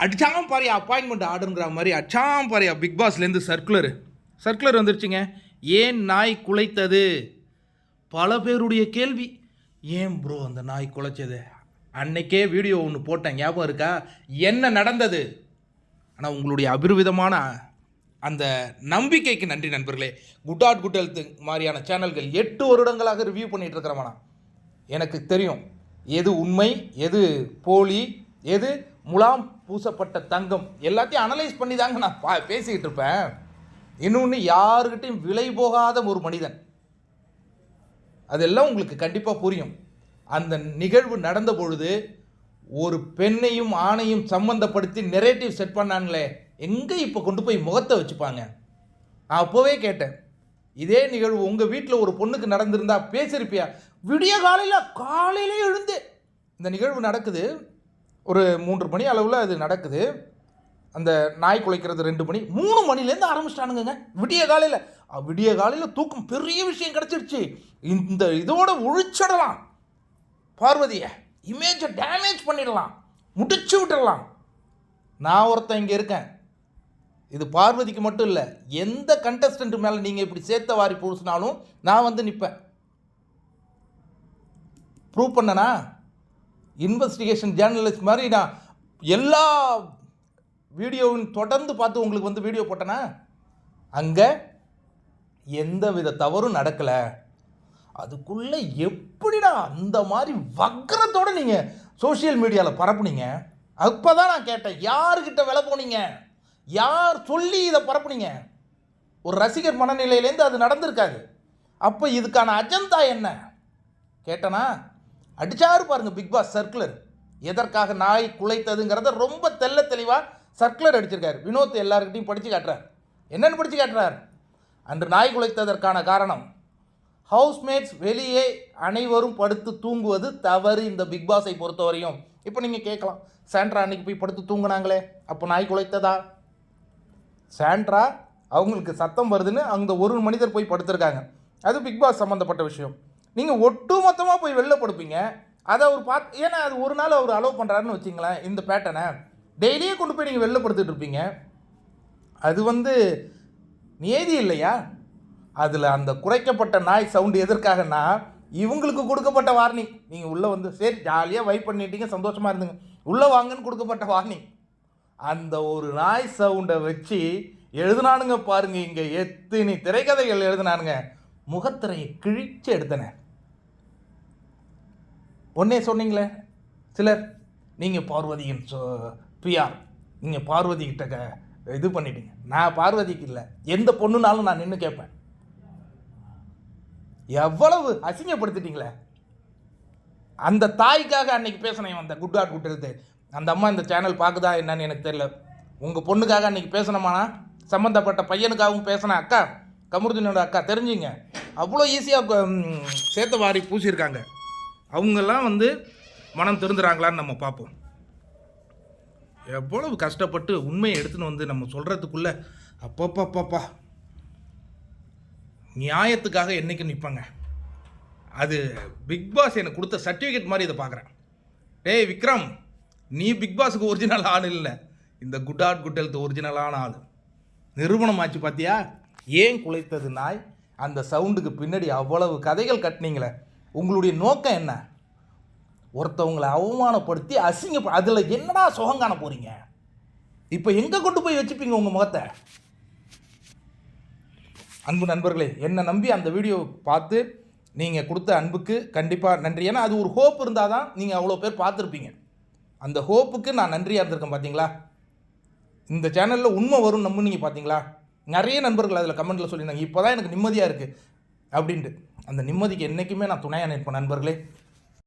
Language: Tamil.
அடிச்சாம் பாரியா அப்பாயின்மெண்ட் ஆர்டருங்கிற மாதிரி அடிச்சாம் பாரியா பிக் பாஸ்லேருந்து சர்க்குலர் வந்துருச்சுங்க. ஏன் நாய் குலைத்தது? பல பேருடைய கேள்வி. ஏன் ப்ரோ அந்த நாய் குலைச்சது? அன்னைக்கே வீடியோ ஒன்று போட்டேன், ஞாபகம் இருக்கா? என்ன நடந்தது? ஆனால் உங்களுடைய அபிர்விதமான அந்த நம்பிக்கைக்கு நன்றி நண்பர்களே. குட் ஆட் குட் ஹெல்த் மாதிரியான சேனல்கள் 8 வருடங்களாக ரிவ்யூ பண்ணிகிட்டு இருக்கிறவனா எனக்கு தெரியும் எது உண்மை, எது போலி, எது முலாம் பூசப்பட்ட தங்கம், எல்லாத்தையும் அனலைஸ் பண்ணி தாங்க நான் பேசிக்கிட்டு இருப்பேன். இன்னொன்று, யாருக்கிட்டையும் விலை போகாத ஒரு மனிதன், அதெல்லாம் உங்களுக்கு கண்டிப்பாக புரியும். அந்த நிகழ்வு நடந்த பொழுது ஒரு பெண்ணையும் ஆணையும் சம்மந்தப்படுத்தி நெரேட்டிவ் செட் பண்ணாங்களே, எங்கே இப்போ கொண்டு போய் முகத்தை வச்சுப்பாங்க? நான் அப்போவே கேட்டேன், இதே நிகழ்வு உங்கள் வீட்டில் ஒரு பொண்ணுக்கு நடந்திருந்தா பேசியிருப்பியா? விடிய காலையிலே எழுந்து இந்த நிகழ்வு நடக்குது. ஒரு 3 மணி அளவில் அது நடக்குது. அந்த நாய் குலைக்கிறது 2 மணி, 3 மணிலேருந்து ஆரம்பிச்சிட்டானுங்க. விடிய காலையில் தூக்கம் பெரிய விஷயம் கிடச்சிருச்சு. இந்த இதோட ஒழிச்சிடலாம், பார்வதியை இமேஜை டேமேஜ் பண்ணிடலாம், முடிச்சு விட்டுடலாம். நான் ஒருத்தன் இங்கே இருக்கேன். இது பார்வதிக்கு மட்டும் இல்லை, எந்த கண்டஸ்டன்ட் மேலே நீங்கள் இப்படி சேர்த்த வாரி பூசினாலும் நான் வந்து நிற்பேன். ப்ரூவ் பண்ணனா? இன்வெஸ்டிகேஷன் ஜேர்னலிஸ்ட் மாதிரி நான் எல்லா வீடியோவும் தொடர்ந்து பார்த்து உங்களுக்கு வந்து வீடியோ போட்டேன்னா அங்கே எந்த வித தவறும் நடக்கலை. அதுக்குள்ளே எப்படிடா அந்த மாதிரி வக்கரத்தோடு நீங்கள் சோஷியல் மீடியாவில் பரப்புனீங்க? அப்போ தான் நான் கேட்டேன், யாருக்கிட்ட விலை போனீங்க? யார் சொல்லி இதை பரப்புனீங்க? ஒரு ரசிகர் மனநிலையிலேருந்து அது நடந்திருக்காது. அப்போ இதுக்கான அஜந்தா என்ன கேட்டனா? அடிச்சாரு பாருங்க பிக் பாஸ் சர்க்குலர். எதற்காக நாய் குலைத்ததுங்கிறத ரொம்ப தெல்ல தெளிவாக சர்க்குலர் அடிச்சிருக்காரு. வினோத் எல்லாருக்கிட்டையும் படித்து காட்டுறார். என்னென்னு படித்து காட்டுறார்? அன்று நாய் குலைத்ததற்கான காரணம், ஹவுஸ்மேட்ஸ் வெளியே அனைவரும் படுத்து தூங்குவது தவறு இந்த பிக் பாஸை பொறுத்தவரையும். இப்போ நீங்கள் கேட்கலாம், சாண்ட்ரா அன்னைக்கு போய் படுத்து தூங்குனாங்களே, அப்போ நாய் குலைத்ததா? சாண்ட்ரா அவங்களுக்கு சத்தம் வருதுன்னு அந்த ஒரு மனிதர் போய் படுத்திருக்காங்க, அது பிக் பாஸ் சம்மந்தப்பட்ட விஷயம். நீங்கள் ஒட்டு மொத்தமாக போய் வெளில படுப்பீங்க, அதை அவர் பார்த்து, ஏன்னா அது ஒரு நாள் அவர் அலோவ் பண்ணுறாருன்னு வச்சிங்களேன். இந்த பேட்டனை டெய்லியே கொண்டு போய் நீங்கள் வெளில படுத்துட்டு இருப்பீங்க. அது வந்து நியதி இல்லையா? அதில் அந்த குறைக்கப்பட்ட நாய் சவுண்டு எதற்காகனா, இவங்களுக்கு கொடுக்கப்பட்ட வார்னிங். நீங்கள் உள்ளே வந்து சரி ஜாலியாக வைப் பண்ணிட்டீங்க, சந்தோஷமாக இருந்துங்க, உள்ளே வாங்கன்னு கொடுக்கப்பட்ட வார்னிங். அந்த ஒரு நாய் சவுண்டை வச்சு எழுதுனானுங்க பாருங்க. இங்கே எத்தனை திரைக்கதைகள் எழுதுனானுங்க. முகத்திரையை கிழிச்சு எடுத்தன. ஒன்னே சொன்னீங்களே சிலர், நீங்கள் பார்வதியின் பிஆர், நீங்கள் பார்வதி கிட்ட இது பண்ணிட்டீங்க. நான் பார்வதிக்கு இல்லை, எந்த பொண்ணுனாலும் நான் நின்று கேட்பேன். எவ்வளவு அசிங்கப்படுத்திட்டீங்களே. அந்த தாய்க்காக அன்னைக்கு பேசினேன். அந்த குட் ஆட் குட் ஹெல்த் அந்த அம்மா இந்த சேனல் பார்க்குதா என்னன்னு எனக்கு தெரியல. உங்கள் பொண்ணுக்காக அன்றைக்கி பேசணுமானா, சம்மந்தப்பட்ட பையனுக்காகவும் பேசினேன். அக்கா, கமருதீனோட அக்கா, தெரிஞ்சுங்க, அவ்வளோ ஈஸியாக சேர்த்த வாரி பூசியிருக்காங்க. அவங்கெல்லாம் வந்து மனம் திருந்துறாங்களான்னு நம்ம பார்ப்போம். எவ்வளவு கஷ்டப்பட்டு உண்மையை எடுத்துன்னு வந்து நம்ம சொல்கிறதுக்குள்ளே அப்பப்பப்பா நியாயத்துக்காக என்றைக்கு நிற்பாங்க. அது பிக் பாஸ் எனக்கு கொடுத்த சர்டிஃபிகேட் மாதிரி இதை பார்க்குறேன். டேய் விக்ரம், நீ பிக் பாஸுக்கு ஒரிஜினல் ஆள் இல்லை, இந்த குட் ஆட் குட் ஹெல்த் ஒரிஜினலான ஆள். நிறுவனம் ஆச்சு பார்த்தியா? ஏன் குலைத்தது நாய்? அந்த சவுண்டுக்கு பின்னாடி அவ்வளவு கதைகள் கட்டினீங்களே. உங்களுடைய நோக்கம் என்ன? ஒருத்தவங்களை அவமானப்படுத்தி அதில் என்னடா சுகம் காண போகிறீங்க? இப்போ எங்கே கொண்டு போய் வச்சுப்பீங்க உங்கள் முகத்தை? அன்பு நண்பர்களே, என்னை நம்பி அந்த வீடியோ பார்த்து நீங்கள் கொடுத்த அன்புக்கு கண்டிப்பாக நன்றி. ஏன்னா அது ஒரு ஹோப் இருந்தால் தான் நீங்கள் அவ்வளோ பேர் பார்த்துருப்பீங்க. அந்த ஹோப்புக்கு நான் நன்றியாக இருந்திருக்கேன். பார்த்தீங்களா, இந்த சேனலில் உண்மை வரும் நம்புனீங்க பார்த்தீங்களா? நிறைய நண்பர்கள் அதில் கமெண்ட்டில் சொல்லியிருந்தாங்க, இப்போ தான் எனக்கு நிம்மதியாக இருக்குது அப்படின்ட்டு. அந்த நிம்மதிக்கு என்றைக்குமே நான் துணையாக நிற்பேன் நண்பர்களே.